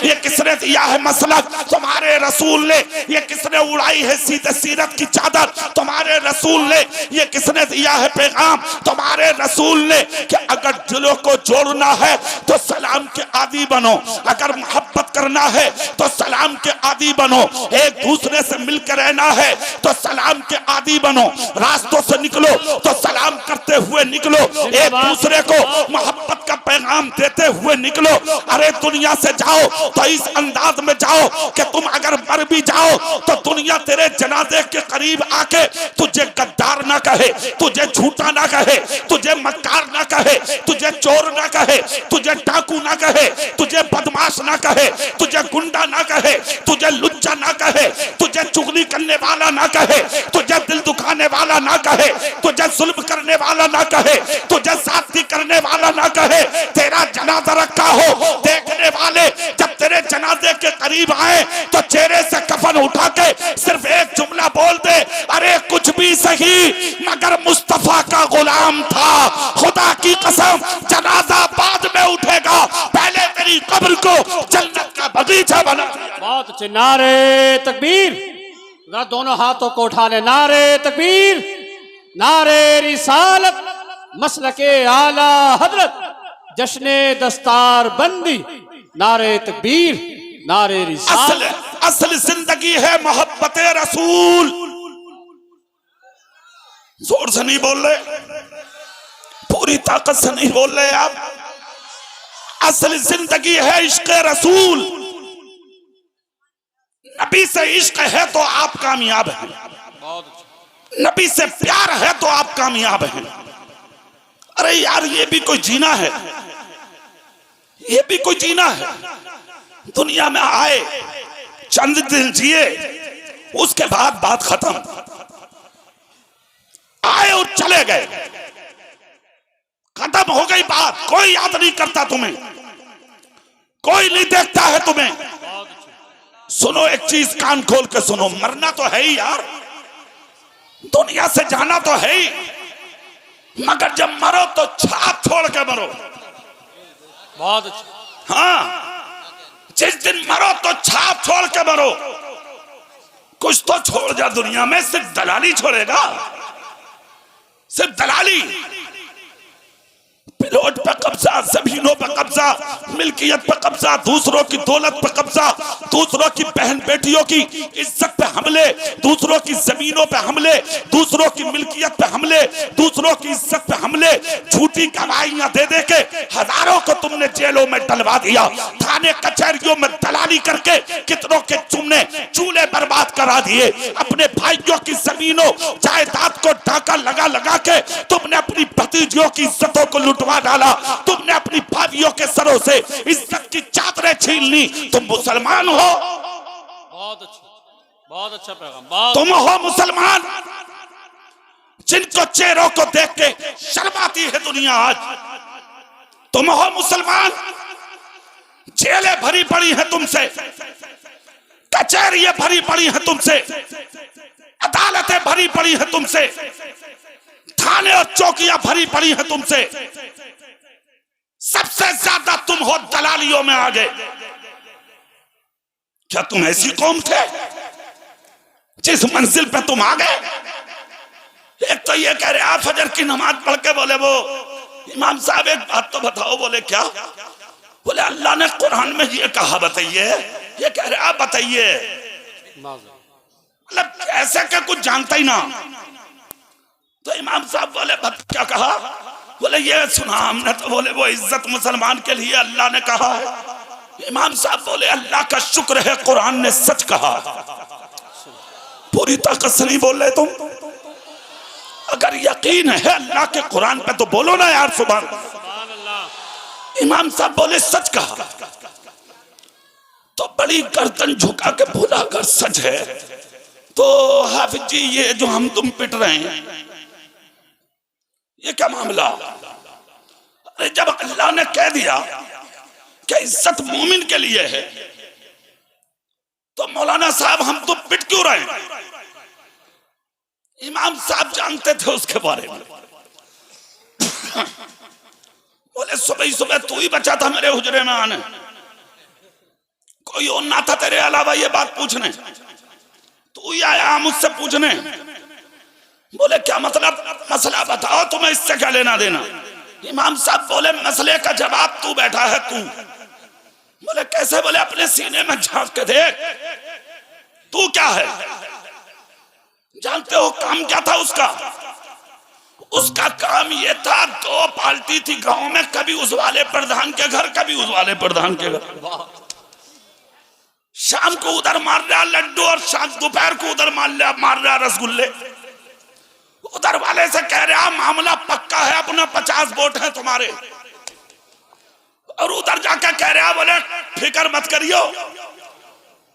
ये किसने दिया है मसलक तुम्हारे रसूल ने, ये किसने उड़ाई है सीधे सीरत की चादर तुम्हारे रसूल ने, ये किसने दिया है पैगाम तुम्हारे रसूल ने कि अगर दिलों को जोड़ना है तो सलाम के आदी बनो, अगर मोहब्बत करना है तो सलाम के आदी बनो, एक दूसरे से मिलकर रहना है तो सलाम के आदी बनो, रास्तों से निकलो तो सलाम करते हुए निकलो, एक दूसरे को मोहब्बत का पैगाम देते हुए निकलो। अरे दुनिया से जाओ तो इस अंदाज में जाओ कि तुम अगर मर भी जाओ तो दुनिया तेरे जनाजे के करीब आके तुझे गद्दार ना कहे, तुझे झूठा ना कहे, तुझे मक्कार ना कहे, तुझे चोर ना कहे, तुझे डाकू ना कहे, तुझे बदमाश ना कहे, तुझे गुंडा ना कहे, तुझे लुच्चा ना कहे, तुझे चुगली करने वाला ना कहे, तुझे दिल दुखाने वाला ना कहे, तुझे जुल्म करने वाला ना कहे, तुझे साथी करने वाला ना कहे। तेरा जनाजा रखा हो, देखने वाले जब तेरे जनाजे के करीब आए तो चेहरे से कफन उठा के सिर्फ एक जुमला बोल दे, अरे कुछ भी सही मगर मुस्तफा का गुलाम था। खुदा की कसम जनाजा बाद में उठेगा, पहले तेरी कब्र को जन्नत का बगीचा बना। बहुत अच्छे, नारे तकबीर, जरा दोनों हाथों को उठाने, नारे तकबीर, नारे रिसालत, मसलके आला हजरत, जश्ने दस्तार बंदी, नारे तकबीर, नारे रिसालत। असल जिंदगी है मोहब्बत रसूल। जोर से नहीं बोल रहे, पूरी ताकत से नहीं बोल रहे आप। असल जिंदगी है इश्क रसूल। नबी से इश्क है तो आप कामयाब हैं, नबी से प्यार है तो आप कामयाब हैं। अरे यार ये भी कोई जीना है, ये भी कोई जीना है। दुनिया में आए, चंद दिन जिए, उसके बाद बात खत्म। आए और चले गए, खत्म हो गई बात। कोई याद नहीं करता तुम्हें, कोई नहीं देखता है तुम्हें। सुनो एक चीज, कान खोल के सुनो, मरना तो है ही यार, दुनिया से जाना तो है ही, मगर जब मरो तो छाप छोड़ के मरो। बहुत अच्छा। हाँ, जिस दिन मरो तो छाप छोड़ के मरो। कुछ तो छोड़ जा दुनिया में, सिर्फ दलाली छोड़ेगा, सिर्फ दलाली। प्लॉट पे कब्जा, जमीनों पे कब्जा, मिल्कियत पे कब्जा, दूसरों की दौलत पे कब्जा, दूसरों की बहन बेटियों की इज्जत पे हमले, दूसरों की जमीनों पे हमले, दूसरों की मिल्कियत पे हमले, दूसरों की इज्जत पे हमले। झूठी गवाहियां दे दे के हजारों को तुमने जेलों में डलवा दिया, थाने कचहरियों में दलाली करके कितनों के तुमने चूल्हे बर्बाद करा दिए। अपने भाइयों की जमीनों जायदाद को डाका लगा लगा के तुमने अपनी भतीजियों की इज्जतों को लुटवा डाला, तुमने अपनी भाइयों के सरों से इज्जत की चादरें छीन ली। तुम मुसलमान हो, बहुत अच्छा, बहुत अच्छा पैगाम। तुम हो मुसलमान जिनको चेहरों को देख के शर्म आती है दुनिया आज। तुम हो मुसलमान, जेलें भरी पड़ी हैं तुमसे, कचहरियां भरी पड़ी हैं तुमसे, अदालतें भरी पड़ी हैं तुमसे, थाने और चौकियां भरी पड़ी हैं तुमसे। सबसे ज्यादा तुम हो दलालियों में आ गए। क्या तुम ऐसी कौम थे जिस मंजिल पे तुम आ गए? एक तो ये कह रहे आप फजर की नमाज पढ़ के बोले वो इमाम साहब एक बात तो बताओ। बोले क्या? बोले अल्लाह ने कुरान में ये कहा, बताइए। ये कह रहे आप बताइए, मतलब ऐसे क्या कुछ जानता ही ना। तो इमाम साहब बोले क्या कहा? बोले ये सुना हमने। तो बोले वो इज्जत मुसलमान के लिए अल्लाह ने कहा है। इमाम साहब बोले अल्लाह का शुक्र है कुरान ने सच कहा। पूरी ताकत से नहीं बोल रहे तुम? अगर यकीन है अल्लाह के कुरान पे तो बोलो ना यार सुभान अल्लाह। इमाम साहब बोले सच कहा। तो बड़ी गर्दन झुका के बोला अगर सच है तो हाफिज जी ये जो हम तुम पिट रहे हैं ये क्या मामला? अरे जब अल्लाह ने कह दिया कि इज्जत मोमिन के लिए है तो मौलाना साहब हम तो पिट क्यों रहे हैं? इमाम साहब जानते थे उसके बारे में। बोले सुबह ही सुबह तू ही बचा था मेरे हुजरे में आने। कोई और ना था तेरे अलावा ये बात पूछने? तू ही आया मुझसे पूछने? बोले क्या मतलब, मसला बताओ, तुम्हें इससे क्या लेना देना? इमाम साहब बोले मसले का जवाब तू बैठा है तू। बोले कैसे? बोले अपने सीने में झांक के देख, तू क्या है? जानते हो काम क्या था उसका? उसका काम ये था, दो पार्टी थी गांव में, कभी उस वाले प्रधान के घर, कभी उस वाले प्रधान के घर। शाम को उधर मार रहा लड्डू और शाम दोपहर को उधर मार रहा रसगुल्ले। उधर वाले से कह रहा मामला पक्का है, अपना 50 वोट है तुम्हारे। और उधर जाकर कह रहा बोले फिक्र मत करियो,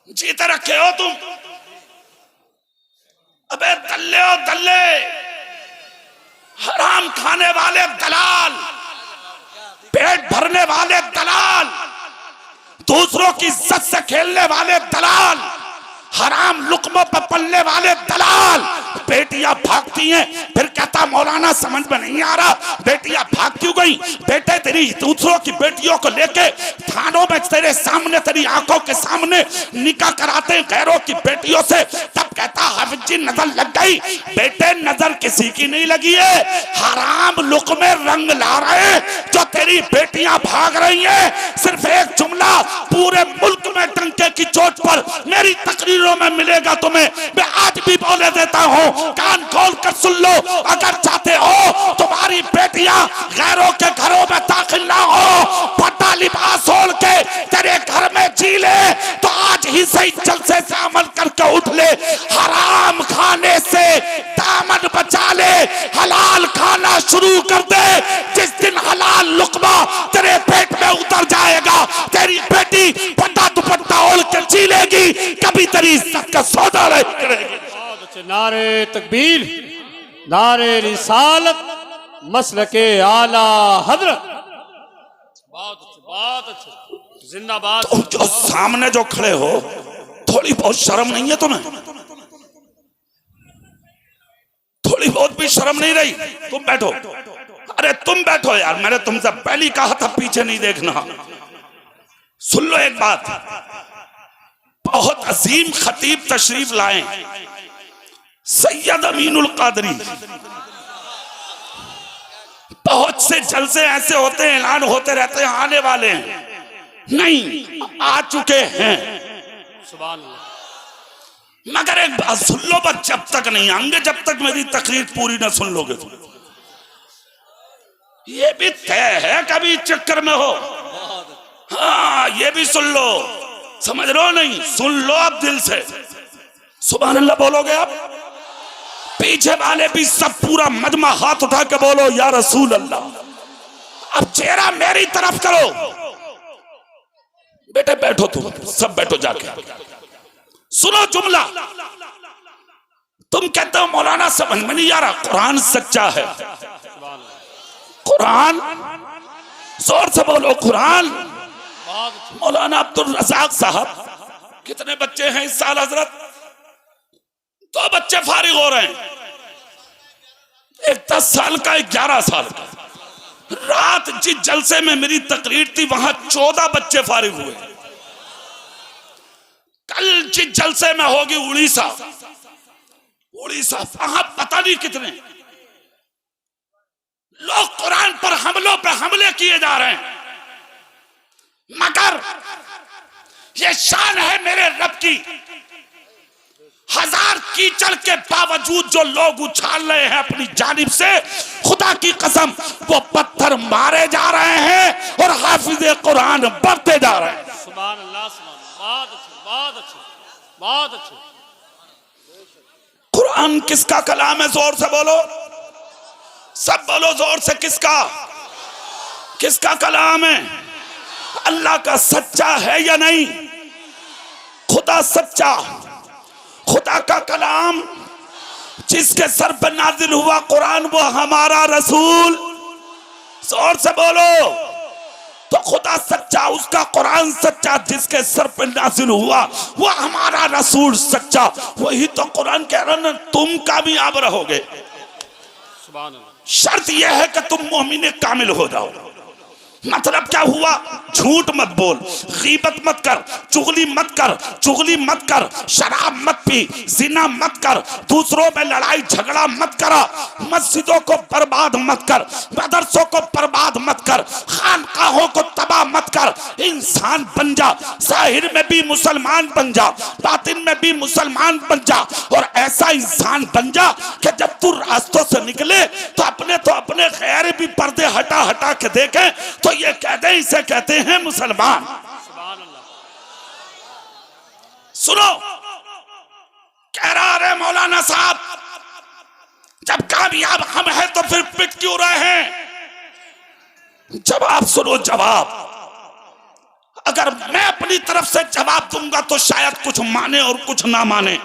जीते रखे हो तुम। अबे दल्ले हो दल्ले, हराम खाने वाले दलाल, पेट भरने वाले दलाल, दूसरों की इज्जत से खेलने वाले दलाल, हराम लुक्मों पर पलने वाले दलाल। बेटियां भागती हैं, फिर कहता मौलाना समझ में नहीं आ रहा बेटियां भाग क्यों गई? बेटे तेरी दूसरों की बेटियों को लेके थानों में तेरे सामने, तेरी आंखों के सामने निकाह कराते हैं गैरों की बेटियों से। तब कहता हाफिज जी नजर लग गई। बेटे नजर किसी की नहीं लगी है, हराम लुक्मे रंग ला रहे हैं जो तेरी बेटियां भाग रही हैं। सिर्फ एक जुमला पूरे मुल्क में डंके की चोट पर मेरी तकरीरों में मिलेगा तुम्हें, मैं आज भी बोले देता हूं, कान खोल कर सुन लो। अगर चाहते हो तुम्हारी बेटियां गैरों के घरों में दाखिल ना हो, पट्टा लिबास ओढ़ के तेरे घर में जी ले, तो आज ही सही जलसे से अमल करके उठ ले। हराम खाने से दामन बचा ले, हलाल खाना शुरू कर दे। जिस दिन हलाल लुक्मा तेरे पेट में उतर जाएगा, तेरी बेटी पट्टा दुपट्टा ओढ़ के जी लेगी, कभी तेरी इज्जत का सौदा नहीं करेगी। नारे तकबीर, नारे रिसालत, मसलके आला हजरत। बहुत अच्छे, जिंदाबाद। तुम जो सामने जो खड़े हो, थोड़ी बहुत शर्म नहीं है तुम्हें? थोड़ी बहुत भी शर्म नहीं रही? तुम बैठो, अरे तुम बैठो यार, मैंने तुमसे पहले कहा था पीछे नहीं देखना। सुन लो एक बात, बहुत अजीम खतीब तशरीफ लाए, सैयद अमीनुल कादरी। बहुत से जलसे ऐसे होते हैं, ऐलान होते रहते हैं आने वाले हैं, नहीं आ चुके हैं। सुभान अल्लाह। मगर एक बात सुन लो, बस जब तक नहीं आएंगे, जब तक मेरी तकरीर पूरी ना सुन लोगे तुम। ये भी तय है कभी चक्कर में हो। हाँ ये भी सुन लो, समझ लो नहीं, सुन लो आप दिल से। सुभान अल्लाह बोलोगे आप? पीछे वाले भी सब पूरा मजमा हाथ उठा के बोलो या रसूल अल्लाह। अब चेहरा मेरी तरफ करो। बेटे बैठो, तुम सब बैठो जाके। सुनो जुमला, तुम कहते हो मौलाना समझ में नहीं आ रहा, कुरान सच्चा है। कुरान, जोर से बोलो कुरान। मौलाना अब्दुल रज़ाक साहब, कितने बच्चे हैं इस साल हजरत? 2 बच्चे फारिग हो रहे हैं, एक 10 साल का, एक 11 साल का। रात जिस जलसे में मेरी तकरीर थी वहां 14 बच्चे फारिग हुए। कल जिस जलसे में होगी उड़ीसा, वहां पता नहीं कितने लोग कुरान पर हमलों पे हमले किए जा रहे हैं। मगर ये शान है मेरे रब की, हजार कीचड़ के बावजूद जो लोग उछाल रहे हैं अपनी जानिब से, खुदा की कसम वो पत्थर मारे जा रहे हैं और हाफिज़े कुरान बढ़ते जा रहे हैं। सुभान अल्लाह, बहुत अच्छे, बहुत अच्छे, बहुत अच्छे। कुरान किसका कलाम है? जोर से बोलो, सब बोलो जोर से, किसका? किसका कलाम है? अल्लाह का सच्चा है या नहीं? खुदा सच्चा, खुदा का कलाम जिसके सर पर नाजिल हुआ कुरान, वो हमारा रसूल। जोर से बोलो। तो खुदा सच्चा, उसका कुरान सच्चा, जिसके सर पर नाजिल हुआ वो हमारा रसूल सच्चा। वही तो कुरान कह रहा ना, तुम कामयाब रहोगे। सुभान अल्लाह। शर्त यह है कि तुम मोमिन कामिल हो जाओ। मतलब क्या हुआ? झूठ मत बोल, गीबत मत कर, चुगली मत कर, चुगली मत कर, शराब मत पी, जिना मत कर, दूसरों में लड़ाई झगड़ा मत करा, मस्जिदों को बर्बाद मत कर, मदरसों को बर्बाद मत कर, खानकाहों को तबाह मत कर। इंसान बन जा, जाहिर में भी मुसलमान बन जा, बातिन में भी मुसलमान बन जा, और ऐसा इंसान बन जा कि जब तू रास्तों से निकले तो अपने गैर भी पर्दे हटा हटा के देखे तो ये कहते, इसे कहते हैं मुसलमान। सुभान अल्लाह। सुनो, कह रहा है मौलाना साहब, जब कामयाब हम हैं तो फिर पिट क्यों रहे हैं? जवाब सुनो, जवाब। अगर मैं अपनी तरफ से जवाब दूंगा तो शायद कुछ माने और कुछ ना माने,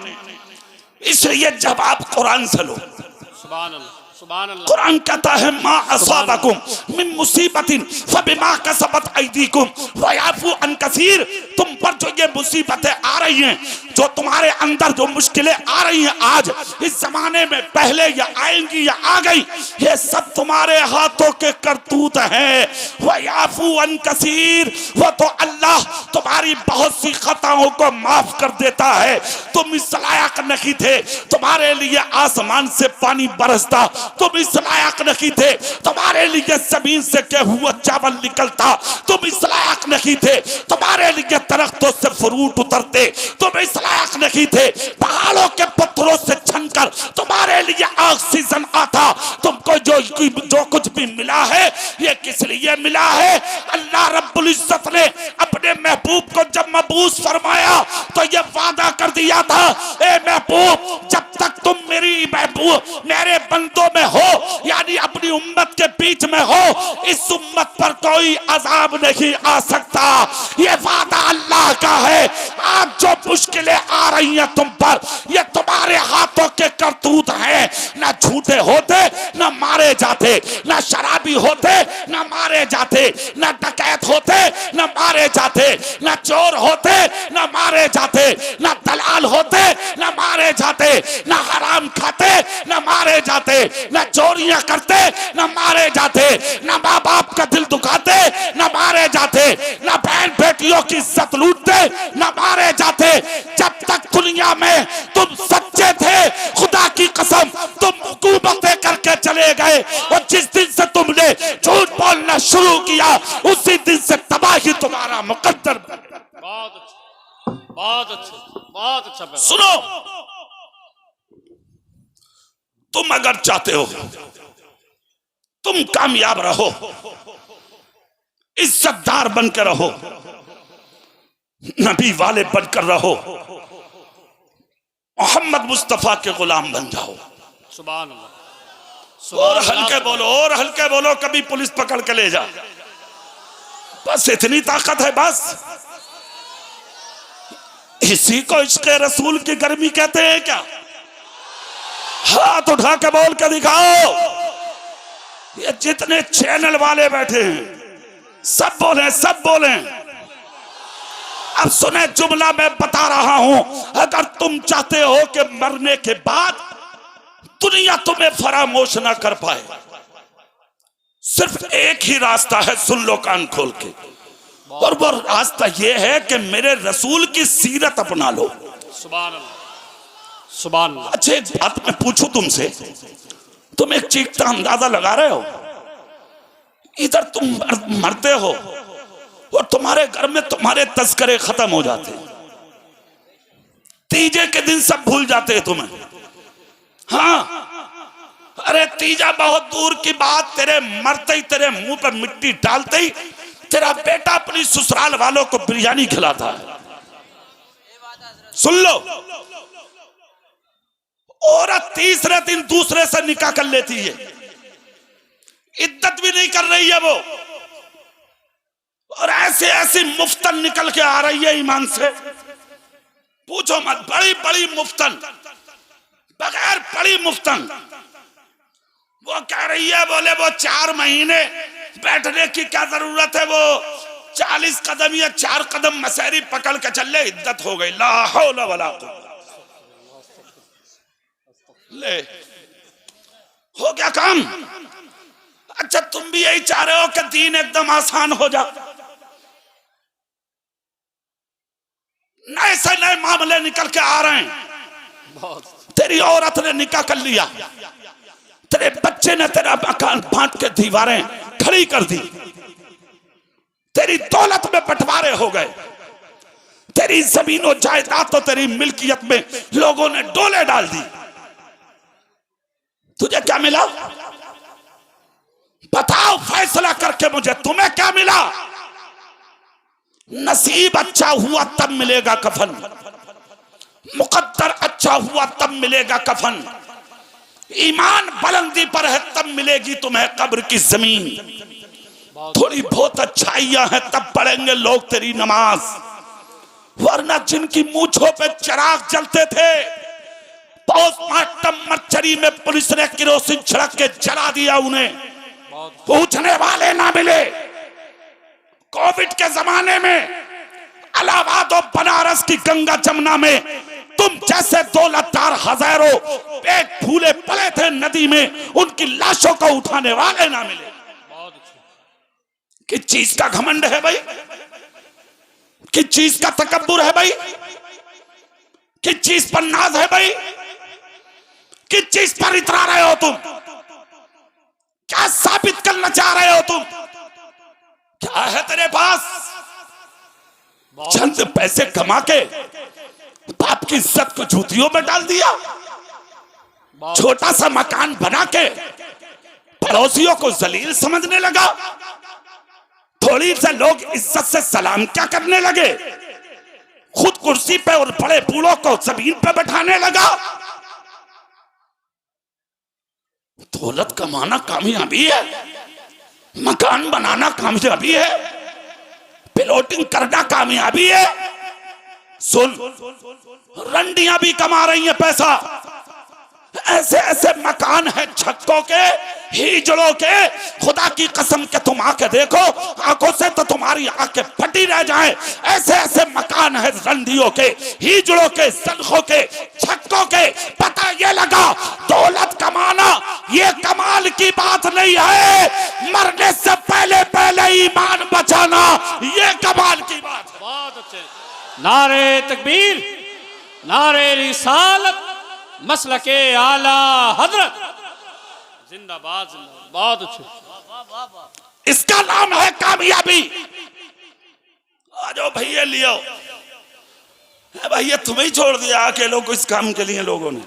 इसलिए जवाब कुरान से लो। सुभान अल्लाह, सुभान अल्लाह। कुरान कहता है मा असाबकुम मिन मुसीबतिन फबिमा कसबत अयदीकुम व याफू अन कसीर। तुम पर जो ये मुसीबतें आ रही हैं, जो तुम्हारे अंदर जो मुश्किलें आ रही हैं आज इस जमाने में, पहले या आएंगी या आ गई, ये सब तुम्हारे हाथों के करतूत हैं। व याफू अन कसीर, वो तो अल्लाह तुम्हारी बहुत सी खताओं को माफ कर देता है। तुम इस लायक नहीं थे, तुम्हारे लिए आसमान से पानी बरसता, तुम इस लायक नहीं थे, तुम्हारे लिए जमीन से गेहूं चावल निकलता, तुम इस लायक नहीं थे, तुम्हारे लिए दरख्तों से फ्रूट उतरते, तुम इस लायक नहीं थे, पहाड़ों के पत्थरों से छनकर तुम्हारे लिए ऑक्सीजन आता। तुमको जो कुछ भी मिला है ये किस लिए मिला है? अल्लाह रब्बुल इज्जत ने अपने महबूब को जब मबूस फरमाया तो ये वादा कर दिया था, ए महबूब, जब तक तुम मेरी महबूब मेरे बंदों में हो, यानी अपनी उम्मत के बीच में हो, इस उम्मत पर कोई अजाब नहीं आ सकता। ये वादा अल्लाह का है। आज जो मुश्किलें आ रही हैं तुम पर, ये तुम्हारे हाथों के करतूत हैं। ना झूठे होते ना मारे जाते, ना शराबी होते ना मारे जाते, ना डकैत होते ना मारे जाते, ना चोर होते ना मारे जाते, ना दलाल होते ना मारे जाते, ना हराम खाते ना मारे जाते, ना चोरियां करते ना मारे जाते, ना माँ बाप का दिल दुखाते ना मारे जाते, ना बहन बेटियों की इज्जत लूटते ना मारे जाते। जब तक दुनिया में तुम सच्चे थे, खुदा की कसम तुम हुकूमतें करके चले गए, और जिस दिन से तुमने झूठ बोलना शुरू किया उसी दिन से तबाही तुम्हारा मुकद्दर बन गया। बहुत अच्छा, बहुत अच्छा, बहुत अच्छा पैगाम। सुनो, तुम अगर चाहते हो तुम कामयाब रहो, इज्जतदार बनकर रहो, नबी वाले बनकर रहो, मोहम्मद मुस्तफा के गुलाम बन जाओ। सुभान अल्लाह, और सुभान हल्के अल्लाह। बोलो, और हल्के बोलो, कभी पुलिस पकड़ के ले जा। बस इतनी ताकत है, बस। इसी को इश्क़ रसूल की गर्मी कहते हैं क्या? हाथ उठा के बोल के दिखाओ। ये जितने चैनल वाले बैठे हैं सब बोले, सब बोले। अब सुने जुमला मैं बता रहा हूं, अगर तुम चाहते हो कि मरने के बाद दुनिया तुम्हें फरामोश ना कर पाए, सिर्फ एक ही रास्ता है, सुन लो कान खोल के, और वो रास्ता ये है कि मेरे रसूल की सीरत अपना लो। सुभान अल्लाह, सुभान अल्लाह। अच्छा, एक बात मैं पूछूं तुमसे, तुम एक चीज का अंदाजा लगा रहे हो? इधर तुम मरते हो और तुम्हारे घर में तुम्हारे तस्करे खत्म हो जाते हैं, तीजे के दिन सब भूल जाते हैं तुम्हें। हाँ, अरे तीजा बहुत दूर की बात, तेरे मरते ही, तेरे मुंह पर मिट्टी डालते ही तेरा बेटा अपनी ससुराल वालों को बिरयानी खिलाता है। सुन लो, औरत तीसरे दिन दूसरे से निकाह कर लेती है, इद्दत भी नहीं कर रही है वो, और ऐसे ऐसी मुफ्तन निकल के आ रही है ईमान से, पूछो मत। बड़ी बड़ी मुफ्तन, बगैर बड़ी मुफ्तन, वो कह रही है, बोले वो 4 महीने बैठने की क्या जरूरत है, वो 40 कदम या 4 कदम मसहरी पकड़ के चल ले, इद्दत हो गई। ला हौला वला कुव्वत। ले, हो गया काम। अच्छा तुम भी यही चाह रहे हो कि दीन एकदम आसान हो जाए? नए से नए मामले निकल के आ रहे हैं। तेरी औरत ने निकाह कर लिया, तेरे बच्चे ने तेरा मकान बांट के दीवारें खड़ी कर दी, तेरी दौलत में बंटवारे हो गए, तेरी जमीन और जायदाद तो तेरी मिल्कियत में लोगों ने डोले डाल दी। तुझे क्या मिला? बताओ फैसला करके मुझे, तुम्हें क्या मिला? नसीब अच्छा हुआ तब मिलेगा कफन, मुकद्दर अच्छा हुआ तब मिलेगा कफन, ईमान बुलंदी पर है तब मिलेगी तुम्हें कब्र की जमीन। थोड़ी बहुत अच्छाइयां हैं तब पढ़ेंगे लोग तेरी नमाज, वरना जिनकी मूंछों पे चिराग जलते थे, पोस्टमार्टम मर्चरी में पुलिस ने किरोसिन छिड़क के जला दिया, उन्हें पूछने वाले ना मिले। कोविड के जमाने में इलाहाबाद और बनारस की गंगा जमुना में तुम जैसे दौलतदार हजारों पेट फूले पड़े थे नदी में, उनकी लाशों को उठाने वाले ना मिले। किस चीज का घमंड है भाई? किस चीज का तकब्बुर है भाई? किस चीज पर नाज है भाई? किस चीज पर इतरा रहे हो तुम? क्या साबित करना चाह रहे हो तुम? क्या है तेरे पास? चंद पैसे कमा के बाप की इज्जत को जूतियों में डाल दिया, छोटा सा मकान बना के पड़ोसियों को जलील समझने लगा, थोड़ी से लोग इज्जत से सलाम क्या करने लगे, खुद कुर्सी पे और बड़े बूढ़ों को जमीन पे बैठाने लगा। दौलत कमाना कामयाबी है, मकान बनाना कामयाबी है, प्लॉटिंग करना कामयाबी है। सुन, रंडियां भी कमा रही हैं पैसा, ऐसे ऐसे मकान है छक्कों के, हिजड़ों के, खुदा की कसम के तुम आके देखो, आंखों से तो तुम्हारी आंखें फटी रह जाएं। ऐसे ऐसे मकान है रंडियों के, हिजड़ों के, सनखों के, छक्कों के। पता ये लगा दौलत कमाना ये कमाल की बात नहीं है, मरने से पहले पहले ईमान बचाना ये कमाल की बात है। बहुत अच्छे। नारे तकबीर, नारे रिसालत, मसलके आला हजरत, जिंदाबाद जिंदाबाद। बहुत अच्छे। इसका नाम है कामयाबी। आ जाओ भैया लियो। भैया तुम्हें ही छोड़ दिया अकेलों को इस काम के लिए लोगों ने।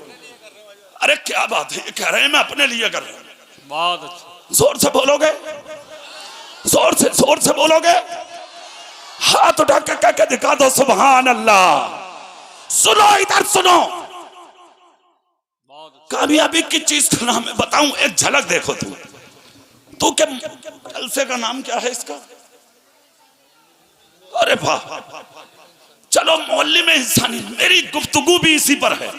अरे क्या बात है, कह रहे हैं मैं अपने लिए कर रहा हूं। बहुत अच्छे। जोर से बोलोगे? जोर से बोलोगे? हाथ उठा के कह के दिखा दो सुभान अल्लाह। सुनो इधर सुनो, कामयाबी की चीज का नाम है बताऊं, एक झलक देखो तुम। तू क्या जलसे का नाम क्या है इसका? अरे वाह, चलो मोहल्ले में हिस्सा नहीं, मेरी गुफ्तगू भी इसी पर है।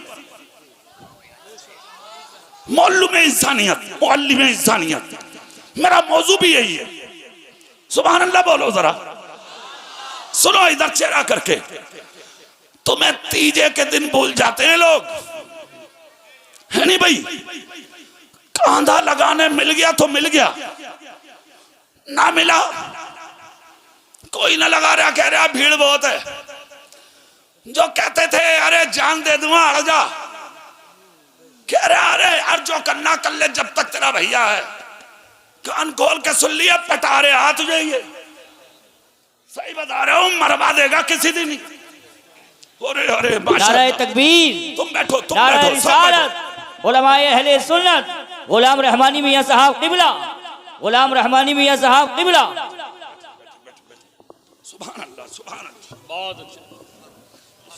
मोहल्लों में इंसानियत, मोहल्ले में इंसानियत, मेरा मौजू भी यही है। सुभान अल्लाह बोलो जरा। सुनो इधर चेहरा करके, तुम्हें तीजे के दिन भूल जाते हैं लोग, है नहीं भाई? कांधा लगाने मिल गया तो मिल गया, ना मिला कोई ना लगा रहा, कह रहा भीड़ बहुत है। जो कहते थे अरे जान दे दूंगा अड़ जा, कह रहा अरे यार जो करना कर ले जब तक तेरा भैया है। कान खोल के सुन लिया, पटा रहे हाथ तुझे, ये सही बता रहा हूं, मरवा देगा किसी दिन। अरे अरे नारे तकबीर, तुम बैठो, तुम नारे बैठो, सब बैठो। रिसालत, उलमाए अहले सुन्नत, गुलाम रहमानी मियां साहब किबला, गुलाम रहमानी मियां साहब किबला। सुभान अल्लाह, सुभान अल्लाह। बहुत अच्छे।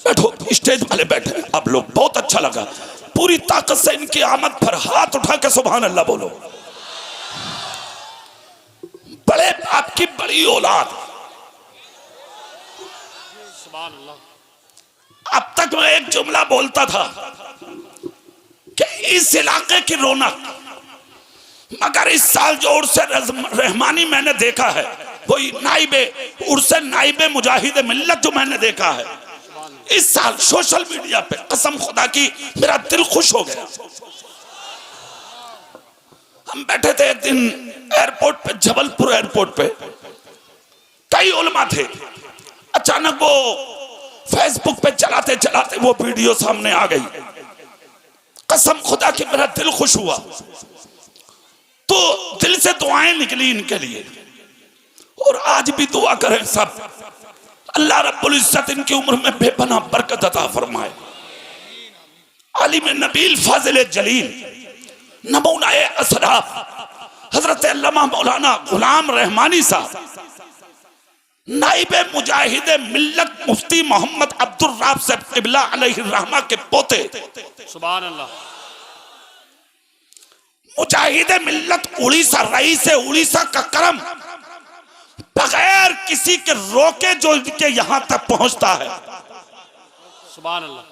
बैठो, स्टेज वाले बैठे आप लोग, बहुत अच्छा लगा। पूरी ताकत से इनकी आमद पर हाथ उठा के सुभान अल्लाह बोलो। बड़े बाप की बड़ी औलाद। सुभान अल्लाह। अब तक मैं एक जुमला बोलता था कि इस इलाके की रौनक, मगर इस साल जो उर्से रहमानी मैंने देखा है, वही नाइबे उर्से नाइबे मुजाहिद मिल्लत जो मैंने देखा है इस साल सोशल मीडिया पे, कसम खुदा की मेरा दिल खुश हो गया। हम बैठे थे एक दिन एयरपोर्ट पे, जबलपुर एयरपोर्ट पे, कई उलमा थे। अचानक वो फेसबुक पे चलाते चलाते वो वीडियो सामने आ गई। कसम खुदा की मेरा दिल खुश हुआ, तो दिल से दुआएं निकली इनके लिए। और आज भी दुआ करें सब, अल्लाह रब्बुल इज्जत इनकी उम्र में बेपनाह बरकत अता फरमाए। आलिम नबील फाजिल जलील नमूनाए असराफ हजरत अल्लामा मौलाना गुलाम रहमानी साहब, नाइब मुजाहिद मिल्लत मुफ्ती मोहम्मद अब्दुल राब साहब क़िबला अलैहि रहमा के पोते, सुभान अल्लाह, मुजाहिद मिल्लत उड़ीसा, रईस उड़ीसा का करम, बगैर किसी के रोके जो इनके यहां तक पहुंचता है। सुभान अल्लाह,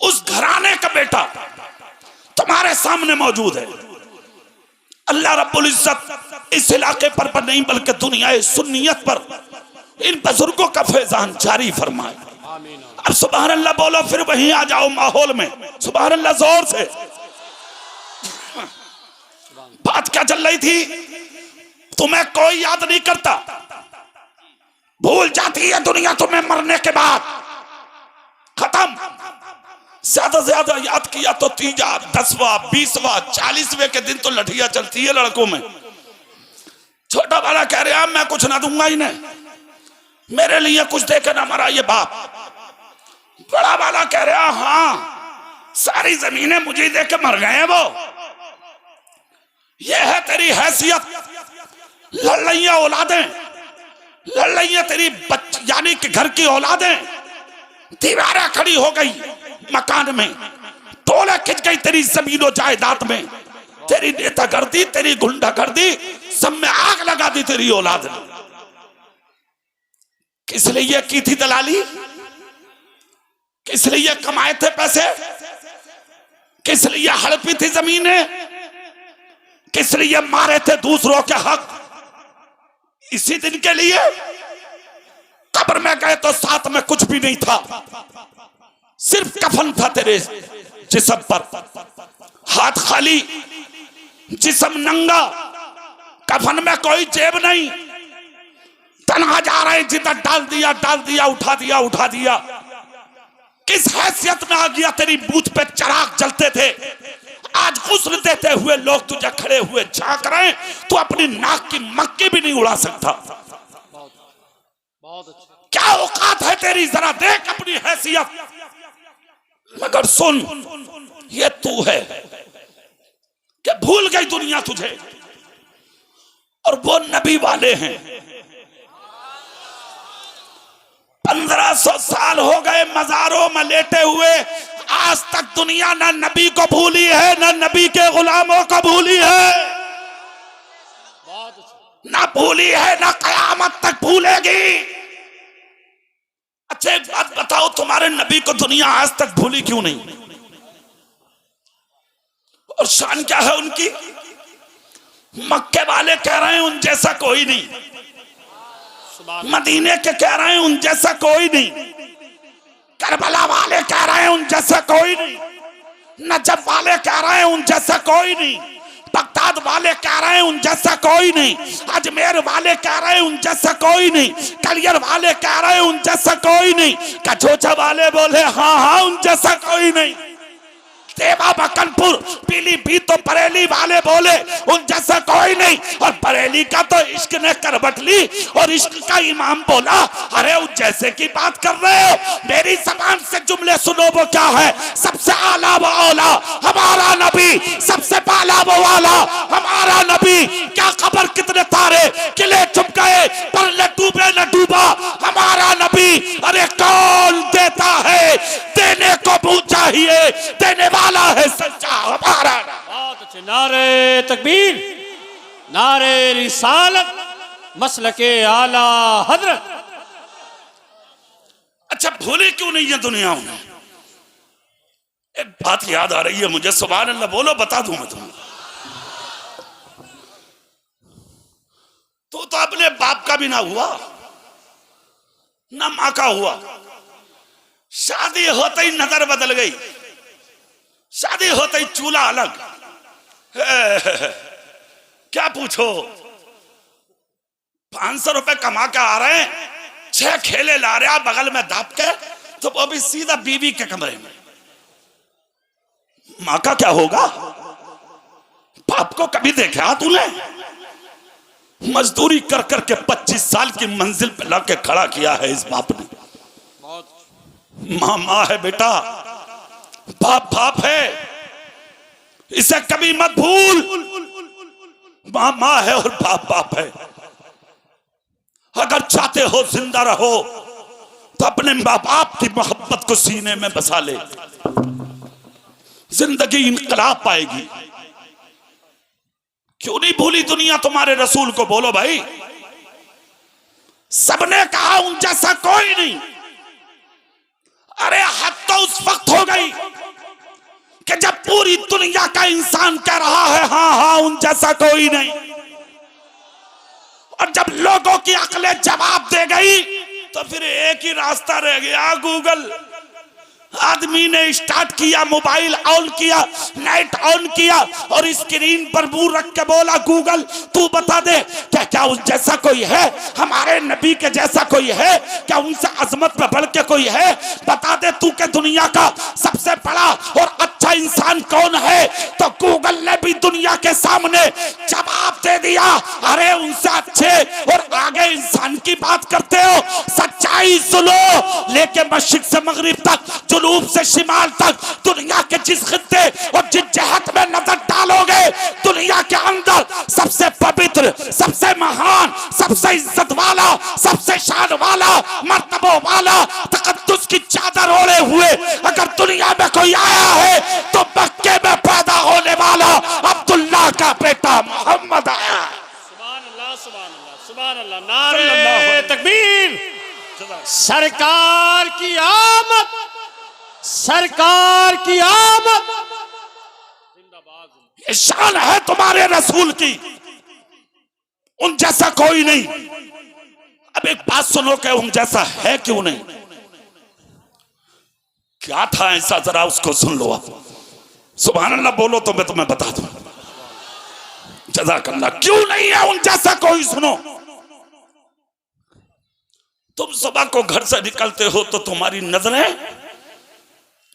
उस घराने का बेटा तुम्हारे सामने मौजूद है। अल्लाह रब्बुल इज्जत इस इलाके पर नहीं बल्कि दुनिया सुन्नियत पर इन बुजुर्गों का फैजान जारी फरमाए। आमीन। अब सुभान अल्लाह बोलो, फिर वहीं आ जाओ माहौल में। सुभान अल्लाह जोर से। बात क्या चल रही थी? तुम्हें कोई याद नहीं करता, भूल जाती है दुनिया तुम्हें मरने के बाद, खत्म। ज्यादा से ज्यादा याद किया तो 3, 10वां, 20वां, 40वें के दिन तो लठिया चलती है लड़कों में। छोटा वाला कह रहा मैं कुछ ना दूंगा इन्हें, मेरे लिए कुछ देके ना मरा ये बाप। बड़ा वाला कह रहा हाँ सारी जमीनें मुझे देके मर गए हैं वो। ये है तेरी हैसियत। लड़ रही है औलादें, लड़ रही है तेरी यानी कि घर की औलादें। दीवारें खड़ी हो गई मकान में, टोले खिंच गई तेरी जमीनों जायदाद में। तेरी नेतागर्दी, तेरी गुंडागर्दी, सब में आग लगा दी तेरी औलाद ने। किस लिए की थी दलाली? किस लिए कमाए थे पैसे? किस लिए हड़पी थी जमीनें? किस लिए मारे थे दूसरों के हक? इसी दिन के लिए। कब्र में गए तो साथ में कुछ भी नहीं था, सिर्फ कफन था तेरे जिस्म पर, हाथ खाली, जिस्म नंगा, कफन में कोई जेब नहीं। तन्हा जा रहे, जिधर डाल दिया डाल दिया, उठा दिया उठा दिया। किस हैसियत में आ गया? तेरी बूथ पे चिराग जलते थे, आज गुस्ल देते हुए लोग तुझे खड़े हुए झांक रहे, तू अपनी नाक की मक्की भी नहीं उड़ा सकता। बहुत अच्छा। क्या औकात है तेरी? जरा देख अपनी हैसियत। मगर सुन, ये तू है कि भूल गई दुनिया तुझे, और वो नबी वाले हैं। 1500 साल हो गए मजारों में लेटे हुए, आज तक दुनिया ना नबी को भूली है, ना नबी के गुलामों को भूली है, बहुत अच्छा। ना भूली है, ना कयामत तक भूलेगी। अच्छा एक बात बताओ, तुम्हारे नबी को दुनिया आज तक भूली क्यों नहीं? और शान क्या है उनकी? मक्के वाले कह रहे हैं उन जैसा कोई नहीं, मदीने के कह रहे हैं उन जैसा कोई नहीं, करबला वाले कह रहे हैं उन जैसा कोई नहीं, नजफ वाले कह रहे हैं उन जैसा कोई नहीं, बगदाद वाले कह रहे हैं उन जैसा कोई नहीं, अजमेर वाले कह रहे हैं उन जैसा कोई नहीं, कलियर वाले कह रहे हैं उन जैसा कोई नहीं, कचोचा वाले बोले हाँ हाँ उन जैसा कोई नहीं, देवा बकनपुर पीलीभीत तो बरेली वाले बोले उन जैसा कोई नहीं, और बरेली का तो इश्क ने करवट ली और इश्क का इमाम बोला अरे उन जैसे की बात कर रहे हो, मेरी जबान से जुमले सुनो। वो क्या है? सबसे आला व औला हमारा नबी, सबसे पाला वो वाला हमारा नबी। क्या खबर कितने तारे किले चुप गए पर न डूबे न डूबा हमारा नबी। अरे कौन देता है? देने को भी चाहिए, देने वाला है सच्चा हमारा। बहुत अच्छे। नारे तकबीर, नारे रिसालत, मसलके आला हजरत। अच्छा भूले क्यों नहीं है दुनिया में? एक बात याद आ रही है मुझे, सुभान अल्लाह बोलो, बता दूं मैं तुम्हें। तो अपने बाप का भी ना हुआ, ना माँ का हुआ, शादी होते ही नजर बदल गई, शादी होते ही चूल्हा अलग, क्या पूछो, 500 रुपए कमा के आ रहे हैं, 6 खेले ला रहे हैं बगल में दाप के, तो वो भी सीधा बीवी के कमरे में। मां का क्या होगा? बाप को कभी देखा तूने? मजदूरी कर करके 25 साल की मंजिल पे लाके खड़ा किया है इस बाप ने। मां मां है बेटा, बाप बाप है, इसे कभी मत भूल। मां मां है और बाप बाप है। अगर चाहते हो जिंदा रहो तो अपने मां बाप की मोहब्बत को सीने में बसा ले, जिंदगी इनकलाब पाएगी। क्यों नहीं भूली दुनिया तुम्हारे रसूल को? बोलो भाई। सबने कहा उन जैसा कोई नहीं। अरे हद तो उस वक्त हो गई कि जब पूरी दुनिया का इंसान कह रहा है हाँ हाँ उन जैसा कोई नहीं, और जब लोगों की अकलें जवाब दे गई तो फिर एक ही रास्ता रह गया, गूगल। आदमी ने स्टार्ट किया, मोबाइल ऑन किया, नेट ऑन किया और स्क्रीन पर मुंह रख के बोला, गूगल तू बता दे क्या क्या उस जैसा कोई है? हमारे नबी के जैसा कोई है क्या? उनसे अजमत पे बढ़ के कोई है? बता दे तू के दुनिया का सबसे बड़ा और अच्छा इंसान कौन है? तो गूगल ने भी दुनिया के सामने जवाब दे दिया, अरे उनसे अच्छे और आगे इंसान की बात करते हो। सच्चाई सुनो, लेके मशरिक से मगरिब तक, जुनूब से शिमाल तक, दुनिया के जिस खित्ते और जिस जहत में नजर डालोगे, दुनिया के अंदर सबसे पवित्र, सबसे महान, सबसे इज्जत वाला, सबसे शान वाला, मर्तबों वाला, तकद्दुस की चादर ओढ़े हुए अगर दुनिया में कोई आया है तो मक्के में पैदा होने वाला अब्दुल्लाह का बेटा मोहम्मद आया। सुभान अल्लाह, सुभान अल्लाह, सुभान अल्लाह। नारे तकबीर। सरकार की आमद, सरकार की आमद। ये शान है तुम्हारे रसूल की, उन जैसा कोई नहीं। अब एक बात सुनो कि उन जैसा है क्यों नहीं? क्या था ऐसा, जरा उसको सुन लो आप। सुभान अल्लाह बोलो तो मैं तुम्हें बता दूं। जज़ाकल्लाह। क्यों नहीं है उन जैसा कोई? सुनो, तुम सुबह को घर से निकलते हो तो तुम्हारी नजरें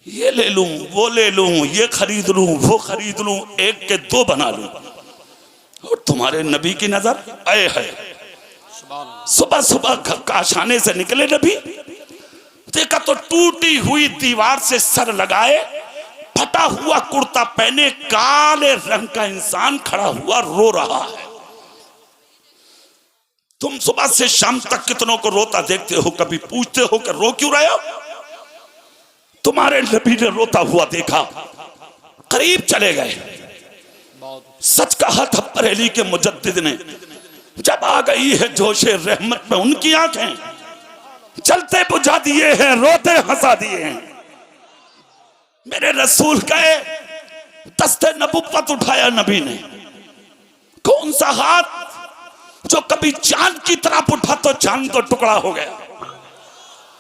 ये ले लूं, वो ले लूं, ये खरीद लूं, वो खरीद लूं, एक के दो बना लूं। और तुम्हारे नबी की नजर आए है, सुबह सुबह काशाने से निकले नबी, देखा तो टूटी हुई दीवार से सर लगाए, फटा हुआ कुर्ता पहने, काले रंग का इंसान खड़ा हुआ रो रहा है। तुम सुबह से शाम तक कितनों को रोता देखते हो, कभी पूछते हो कि रो क्यों रहे हो? तुम्हारे नबी ने रोता हुआ देखा, करीब चले गए। सच कहा था बरेली के मुजद्दिद ने, जब आ गई है जोशे रहमत में उनकी आंखें, चलते बुझा दिए हैं, रोते हंसा दिए हैं। मेरे रसूल गए, दस्ते नबुव्वत उठाया नबी ने। कौन सा हाथ जो कभी चांद की तरफ उठा तो चांद तो टुकड़ा हो गया,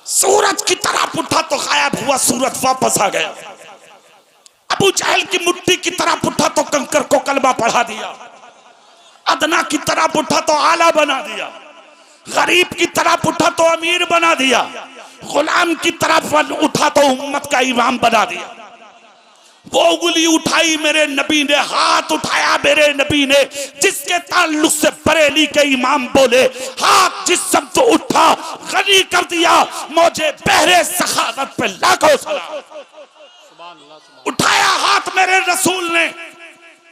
सूरज की तरफ उठा तो गायब हुआ, सूरज वापस आ गया। अबू जहल की मुट्ठी की तरफ उठा तो कंकर को कलमा पढ़ा दिया, अदना की तरफ उठा तो आला बना दिया, गरीब की तरफ उठा तो अमीर बना दिया, गुलाम की तरफ उठा तो उम्मत का इमाम बना दिया। वो उंगली उठाई मेरे नबी ने, हाथ उठाया मेरे नबी ने, जिसके ताल्लुक से बरेली के इमाम बोले, हाथ जिस सब तो उठा गनी कर दिया, मौजे बहरे सखावत पे लाखों सलाम। उठाया हाथ मेरे रसूल ने,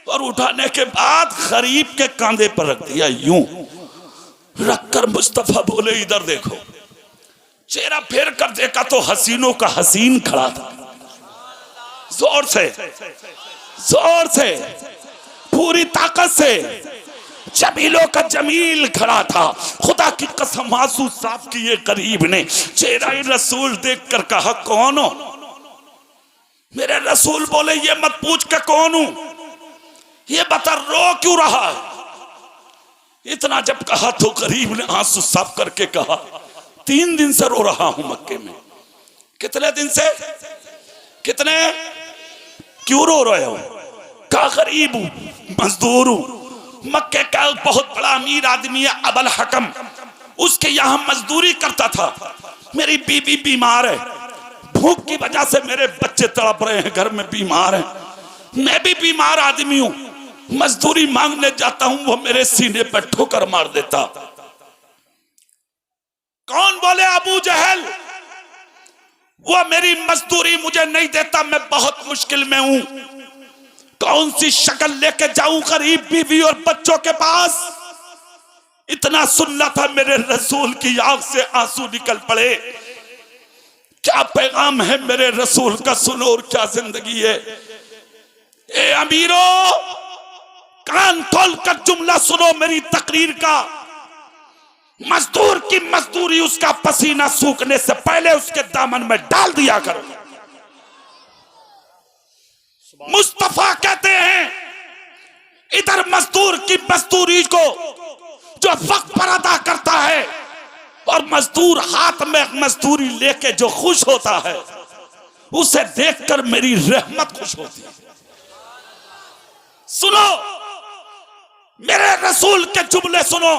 और उठाने के बाद गरीब के कांधे पर रख दिया, यूं रखकर मुस्तफा बोले, इधर देखो। चेहरा फेर कर देखा तो हसीनों का हसीन खड़ा था, जोर से, जोर से, पूरी ताकत से, जमीलों का जमील खड़ा था। खुदा की कसम आंसू साफ किए करीब ने, चेहरा रसूल देखकर कहा, कौन हो? मेरे रसूल बोले, ये मत पूछ के कौन हूं, ये बता रो क्यों रहा है? इतना जब कहा तो करीब ने आंसू साफ करके कहा, 3 दिन से रो रहा हूं मक्के में। कितने दिन से? कितने? क्यों रो रहे हो? कहा गरीब हूं, मजदूर हूं, मक्के का बहुत बड़ा अमीर आदमी है अबल हकम, उसके यहाँ मजदूरी करता था। मेरी बीवी बीमार है, भूख की वजह से मेरे बच्चे तड़प रहे हैं, घर में बीमार हैं, मैं भी बीमार आदमी हूं, मजदूरी मांगने जाता हूं, वो मेरे सीने पर ठोकर मार देता। कौन बोले? अबू जहल। वो मेरी मजदूरी मुझे नहीं देता, मैं बहुत मुश्किल में हूं, कौन सी शक्ल लेके जाऊं गरीब बीवी और बच्चों के पास? इतना सुनना था, मेरे रसूल की आंख से आंसू निकल पड़े। क्या पैगाम है मेरे रसूल का, सुनो, और क्या जिंदगी है। ए अमीरों, कान खोल कर जुमला सुनो मेरी तकरीर का। मजदूर की मजदूरी उसका पसीना सूखने से पहले उसके दामन में डाल दिया करो। मुस्तफा कहते हैं, इधर मजदूर की मजदूरी को जो वक्त पर अदा करता है, और मजदूर हाथ में मजदूरी लेके जो खुश होता है, उसे देखकर मेरी रहमत खुश होती है। सुनो, मेरे रसूल के जुमले सुनो।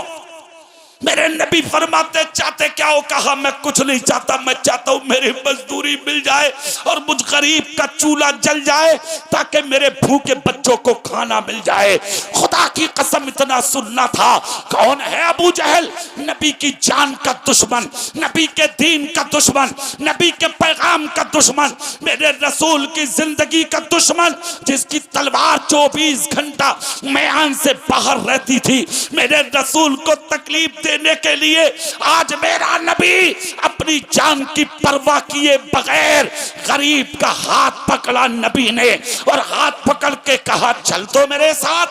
मेरे नबी फरमाते, चाहते क्या हो? कहा, मैं कुछ नहीं चाहता, मैं चाहता हूं मेरी मजदूरी मिल जाए और मुझ गरीब का चूल्हा जल जाए, ताकि मेरे भूखे बच्चों को खाना मिल जाए। खुदा की कसम, इतना सुनना था। कौन है अबू जहल? नबी की जान का दुश्मन, नबी के दीन का दुश्मन, नबी के पैगाम का दुश्मन, मेरे रसूल की जिंदगी का दुश्मन, जिसकी तलवार 24 घंटा मैदान से बाहर रहती थी। मेरे रसूल को तकलीफ देने के लिए आज मेरा नबी अपनी जान की परवाह किए बगैर गरीब का हाथ पकड़ा नबी ने, और हाथ पकड़ के कहा, चल तो मेरे साथ,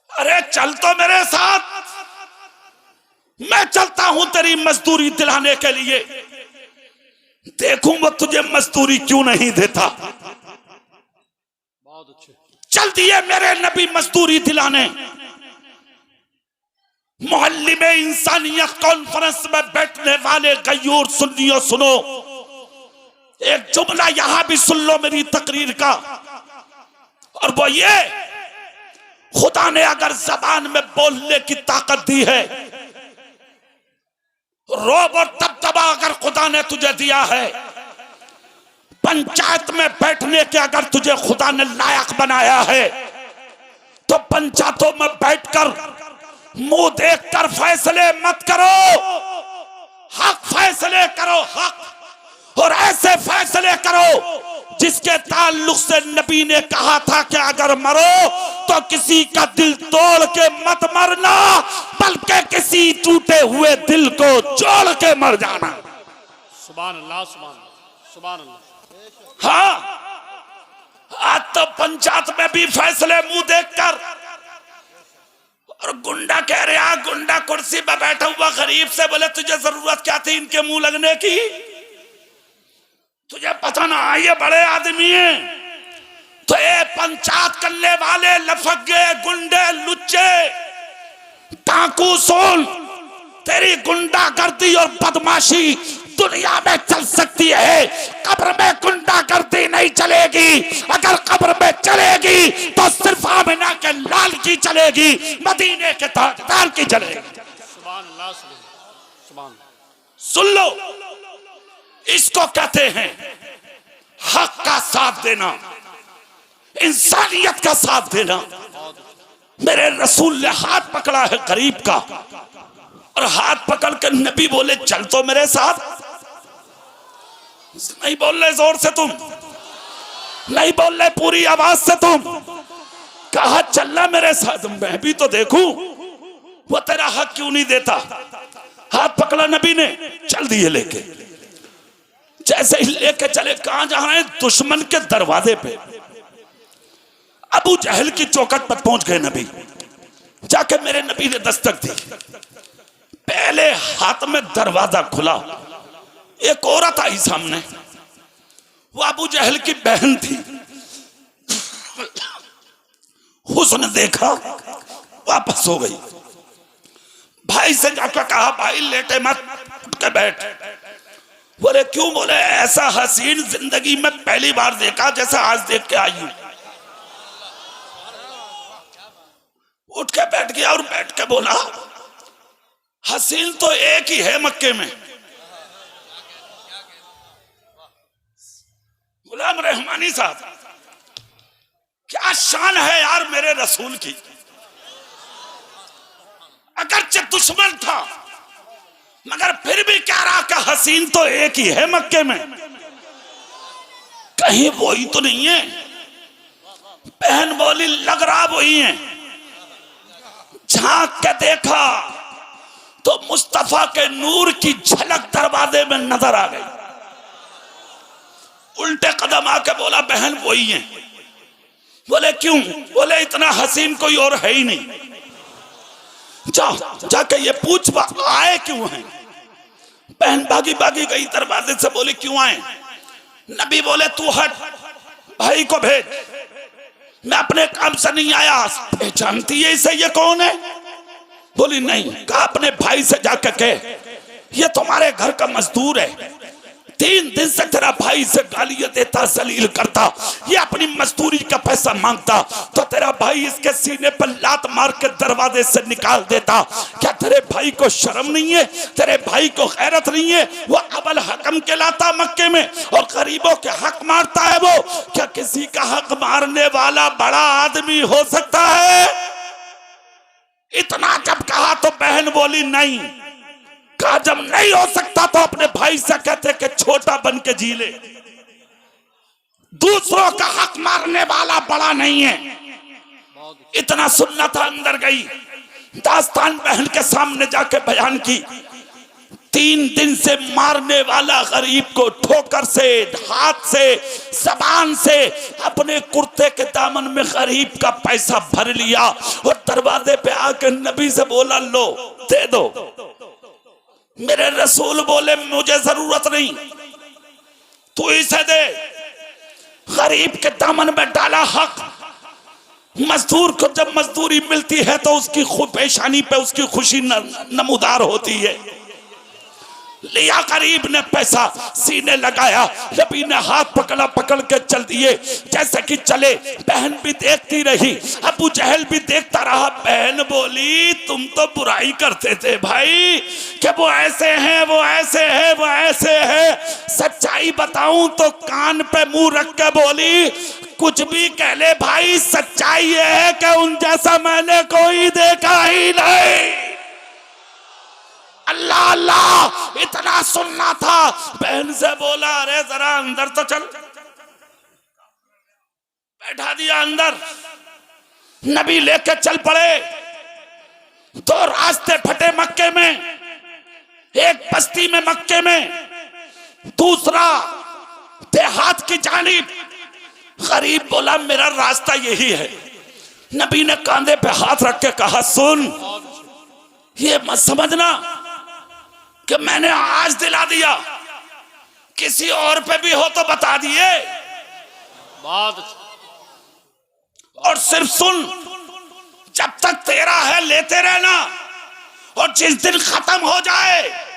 अरे चल तो मेरे साथ, मैं चलता हूं तेरी मजदूरी दिलाने के लिए, देखूं वो तुझे मजदूरी क्यों नहीं देता। बहुत अच्छे। चल दिए मेरे नबी मजदूरी दिलाने। मोहल्ले में इंसानियत कॉन्फ्रेंस में बैठने वाले गयूर सुन्नियों, सुनो, एक जुमला यहां भी सुन लो मेरी तकरीर का, और वो ये, खुदा ने अगर जबान में बोलने की ताकत दी है, रोब और दबदबा अगर खुदा ने तुझे दिया है, पंचायत में बैठने के अगर तुझे खुदा ने लायक बनाया है, तो पंचायतों में बैठकर मुंह देखकर फैसले मत करो, हक फैसले करो, हक, और ऐसे फैसले करो जिसके ताल्लुक से नबी ने कहा था कि अगर मरो तो किसी का दिल तोड़ के मत मरना, बल्कि किसी टूटे हुए दिल को जोड़ के मर जाना। सुभान अल्लाह, सुभान अल्लाह, सुभान अल्लाह। हाँ, आज तो पंचायत में भी फैसले मुंह देखकर, और गुंडा कह रहा, गुंडा कुर्सी पर बैठा हुआ गरीब से बोले, तुझे जरूरत क्या थी इनके मुंह लगने की? तुझे पता ना, ये बड़े आदमी हैं। तो ये पंचायत करने वाले लफगे, गुंडे, लुच्चे, डाकू, सोल, तेरी गुंडागर्दी और बदमाशी दुनिया में चल सकती है, कब्र में गुंडागर्दी नहीं चलेगी। अगर कब्र में चलेगी तो सिर्फ आमिना के लाल की चलेगी, मदीने के ताजदार की चलेगी। सुभान अल्लाह, सुभान अल्लाह। सुन लो, इसको कहते हैं हक का साथ देना, इंसानियत का साथ देना। मेरे रसूल ने हाथ पकड़ा है गरीब का, और हाथ पकड़ कर नबी बोले, चल तो मेरे साथ। नहीं बोल रहे जोर से तुम, नहीं बोल रहे पूरी आवाज से तुम, कहा चलना मेरे साथ, मैं भी तो देखूं वो तेरा हक क्यों नहीं देता। हाथ पकड़ा नबी ने, चल दिए लेके। जैसे ही लेके चले, कहां जा रहे हैं? दुश्मन के दरवाजे पे, अबू जहल की चौखट पर पहुंच गए नबी। जाके मेरे नबी ने दस्तक दी, पहले हाथ में दरवाजा खुला, एक औरत आई सामने, वो अबू जहल की बहन थी। हुस्न देखा, वापस हो गई। भाई से जाकर कहा, भाई लेटे मत, उठ के बैठ। बोले क्यों? बोले ऐसा हसीन जिंदगी में पहली बार देखा जैसा आज देख के आई हूं। उठ के बैठ गया और बैठ के बोला, हसीन तो एक ही है मक्के में। गुलाम रहमानी साहब, क्या शान है यार मेरे रसूल की। अगरचे दुश्मन था मगर फिर भी कह रहा कि हसीन तो एक ही है मक्के में, कहीं वही तो नहीं है। बहन बोली, लग रहा वही है। झांक के देखा तो मुस्तफा के नूर की झलक दरवाजे में नजर आ गई। उल्टे कदम आके बोला, बहन वही है। बोले क्यों? बोले इतना हसीन कोई और है ही नहीं। जाके ये पूछ आए क्यों हैं। बहन भागी भागी गई दरवाजे से, बोली क्यों आए? नबी बोले, तू हट, भाई को भेज, मैं अपने काम से नहीं आया। पहचानती है इसे, ये कौन है? बोली नहीं। कहा अपने भाई से जाकर कह, ये तुम्हारे घर का मजदूर है, 3 दिन से तेरा भाई से गालियां देता, जलील करता, ये अपनी मजदूरी का पैसा मांगता, तो तेरा भाई इसके सीने पर लात मार के दरवाजे से निकाल देता। क्या तेरे भाई को शर्म नहीं है? तेरे भाई को गैरत नहीं है? वो अबल हकम कहलाता मक्के में और गरीबों के हक मारता है। वो क्या किसी का हक मारने वाला बड़ा आदमी हो सकता है? इतना जब कहा तो बहन बोली नहीं। कहा जब नहीं हो सकता तो अपने भाई से कहते कि छोटा बन के जी ले। दूसरों का हक मारने वाला बड़ा नहीं है। इतना सुनना था। अंदर गई, दास्तान बहन के सामने जाके बयान की। 3 दिन से मारने वाला गरीब को ठोकर से, हाथ से, जबान से अपने कुर्ते के दामन में गरीब का पैसा भर लिया और दरवाजे पे आके नबी से बोला, लो दे दो। मेरे रसूल बोले, मुझे जरूरत नहीं, तू इसे दे। गरीब के दामन में डाला हक। मजदूर को जब मजदूरी मिलती है तो उसकी पेशानी पे उसकी खुशी नमूदार होती है। लिया गरीब ने पैसा, सीने लगाया, नबी ने हाथ पकड़ा, पकड़ के चल दिए। जैसे कि चले, बहन भी देखती रही, अबू जहल भी देखता रहा। बहन बोली, तुम तो बुराई करते थे भाई कि वो ऐसे हैं, वो ऐसे है, वो ऐसे है। सच्चाई बताऊं तो कान पे मुंह रख के बोली, कुछ भी कह ले भाई, सच्चाई ये है कि उन जैसा मैंने कोई देखा ही नहीं। अल्लाह अल्लाह, इतना सुनना था। बहन से बोला, अरे जरा अंदर तो चल। बैठा दिया अंदर। नबी लेके चल पड़े। 2 रास्ते फटे मक्के में, एक बस्ती में मक्के में, दूसरा देहात की जानिब। गरीब बोला, मेरा रास्ता यही है। नबी ने कांधे पे हाथ रख के कहा, सुन, ये मत समझना कि मैंने आज दिला दिया, किसी और पे भी हो तो बता दिए। और सिर्फ सुन, जब तक तेरा है लेते रहना, और जिस दिन खत्म हो जाए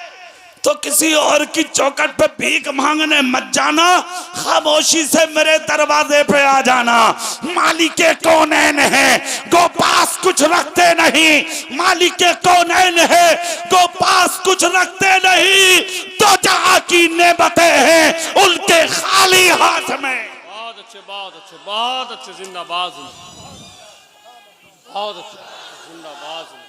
तो किसी और की चौखट पे भीख मांगने मत जाना, खामोशी से मेरे दरवाजे पे आ जाना। मालिके कौनैन है, गो पास कुछ रखते नहीं। मालिके कौनैन है, गो पास कुछ रखते नहीं। तो जहां की नेमतें हैं उनके खाली हाथ में। बहुत अच्छे, बहुत अच्छे, बहुत अच्छे। जिंदाबाद, बहुत अच्छे, जिंदाबाद।